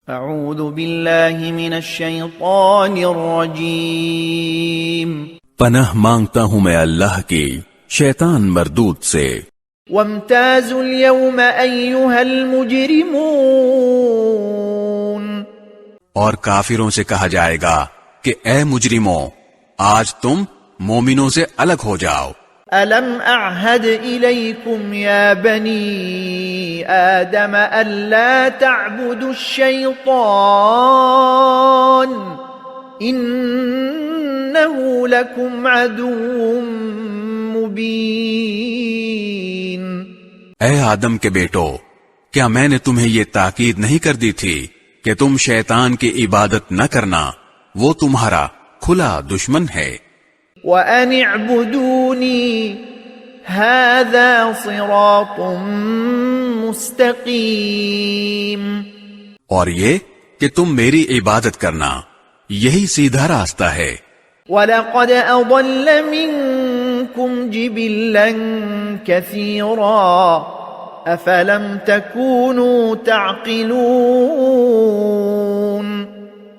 اعوذ باللہ من الشیطان الرجیم پناہ مانگتا ہوں میں اللہ کی شیطان مردود سے۔ وامتازوا اليوم ایھا المجرمون، اور کافروں سے کہا جائے گا کہ اے مجرموں، آج تم مومنوں سے الگ ہو جاؤ۔ ألم أعهد إليكم يا بني آدم ألا تعبدوا الشيطان إنه لكم عدو مبين۔ اے آدم کے بیٹو، کیا میں نے تمہیں یہ تاکید نہیں کر دی تھی کہ تم شیطان کی عبادت نہ کرنا، وہ تمہارا کھلا دشمن ہے۔ وَأَنِ اعْبُدُونِي هَذَا صِرَاطٌ مُسْتَقِيمٌ، اور یہ کہ تم میری عبادت کرنا، یہی سیدھا راستہ ہے۔ وَلَقَدْ أَضَلَّ مِنكُمْ جِبِلًّا كَثِيرًا أَفَلَمْ تَكُونُوا تَعْقِلُونَ۔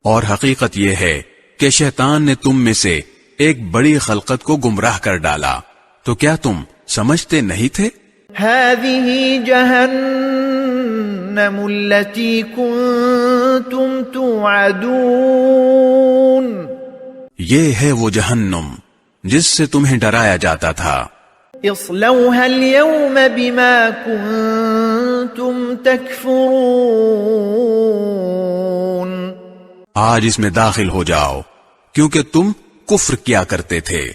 اور حقیقت یہ ہے کہ شیطان نے تم میں سے ایک بڑی خلقت کو گمراہ کر ڈالا، تو کیا تم سمجھتے نہیں تھے؟ هذه جهنم التي كنتم توعدون، یہ ہے وہ جہنم جس سے تمہیں ڈرایا جاتا تھا۔ اصلوها اليوم بما كنتم تكفرون، آج اس میں داخل ہو جاؤ کیونکہ تم کفر کیا کرتے تھے۔